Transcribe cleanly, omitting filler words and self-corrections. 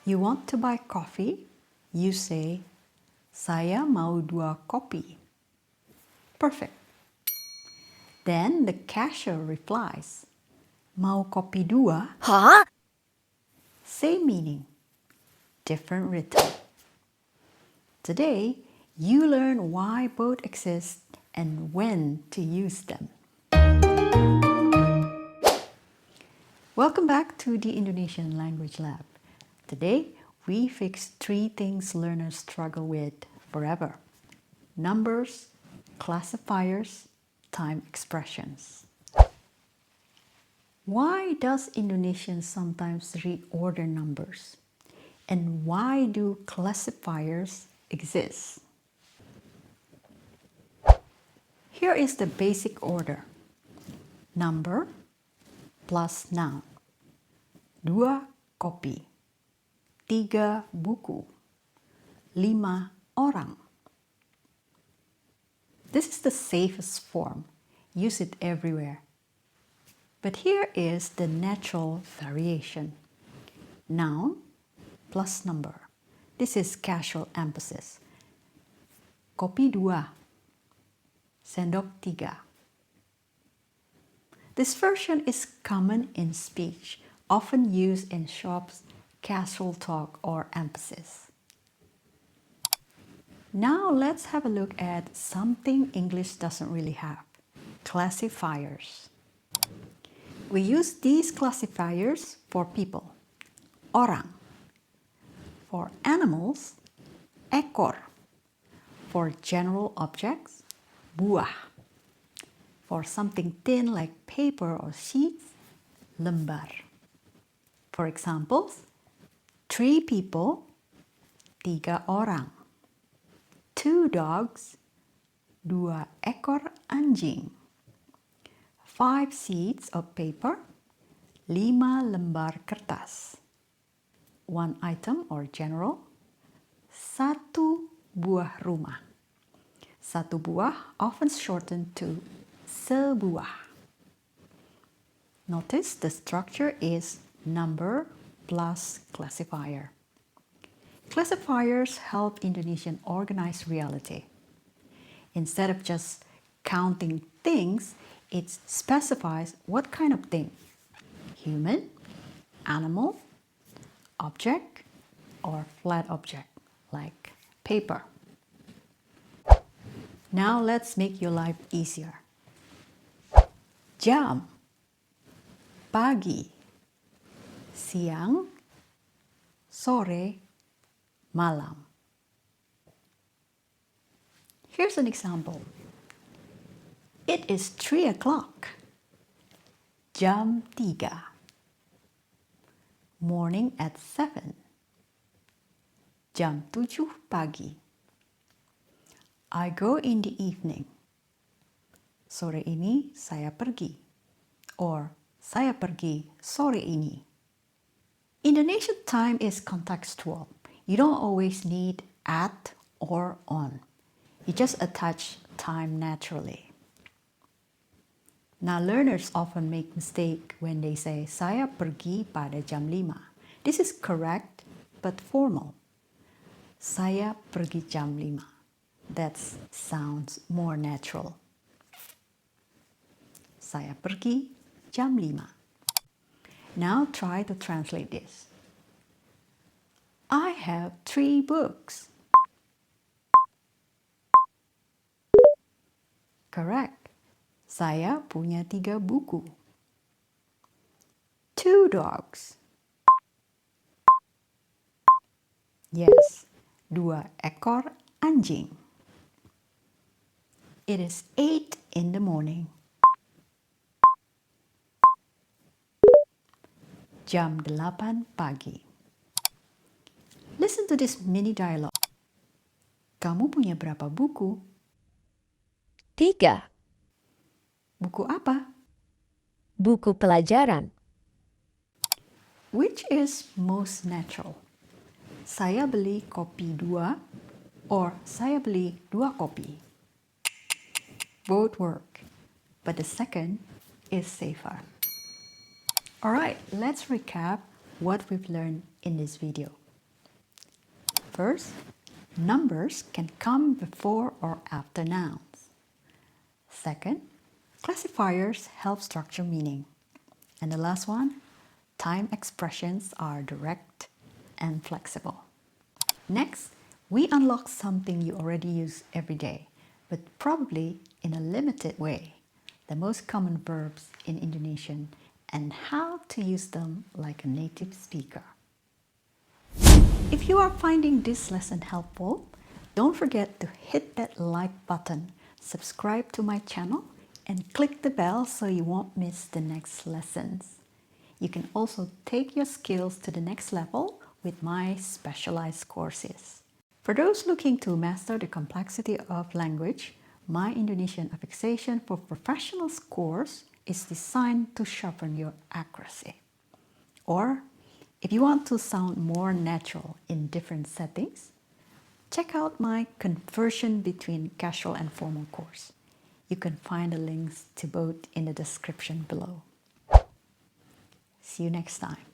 You want to buy coffee? You say, saya mau 2 kopi. Perfect. Then the cashier replies, mau kopi 2? Huh? Same meaning, different written. Today, you learn why both exist and when to use them. Welcome back to the Indonesian Language Lab. Today, we fix 3 things learners struggle with forever: numbers, classifiers, time expressions. Why does Indonesian sometimes reorder numbers? And why do classifiers exist? Here is the basic order. Number plus noun. 2 kopi. 3 buku. 5 orang. This is the safest form. Use it everywhere. But here is the natural variation. Noun plus number. This is casual emphasis. Kopi 2. Sendok 3. This version is common in speech, often used in shops, casual talk, or emphasis. Now let's have a look at something English doesn't really have: classifiers. We use these classifiers for people: orang; for animals, ekor; for general objects, buah; for something thin like paper or sheets, lembar. For examples, 3 people, 3 orang; 2 dogs, 2 ekor anjing; 5 sheets of paper, 5 lembar kertas; 1 item or general, 1 buah rumah. 1 buah often shortened to sebuah. Notice the structure is number plus classifier. Classifiers help Indonesian organize reality. Instead of just counting things, it specifies what kind of thing: human, animal, object, or flat object like paper. Now let's make your life easier. Jam, pagi, siang, sore, malam. Here's an example. It is 3 o'clock. Jam 3. Morning at 7. Jam 7 pagi. I go in the evening. Sore ini saya pergi. Or saya pergi sore ini. Indonesian time is contextual. You don't always need at or on. You just attach time naturally. Now learners often make mistake when they say saya pergi pada jam 5. This is correct but formal. Saya pergi jam 5. That sounds more natural. Saya pergi jam 5. Now try to translate this. I have 3 books. Correct. Saya punya 3 buku. 2 dogs. Yes, 2 ekor anjing. It is 8 in the morning. Jam 8 pagi. Listen to this mini dialogue. Kamu punya berapa buku? 3. Buku apa? Buku pelajaran. Which is most natural? Saya beli kopi 2 or saya beli 2 kopi. Both work, but the second is safer. Alright, let's recap what we've learned in this video. First, numbers can come before or after nouns. Second, classifiers help structure meaning. And the last one, time expressions are direct and flexible. Next, we unlock something you already use every day, but probably in a limited way. The most common verbs in Indonesian and how to use them like a native speaker. If you are finding this lesson helpful, don't forget to hit that like button, subscribe to my channel, and click the bell so you won't miss the next lessons. You can also take your skills to the next level with my specialized courses. For those looking to master the complexity of language, my Indonesian Affixation for Professionals course is designed to sharpen your accuracy. Or, if you want to sound more natural in different settings, check out my Conversion Between Casual and Formal course. You can find the links to both in the description below. See you next time.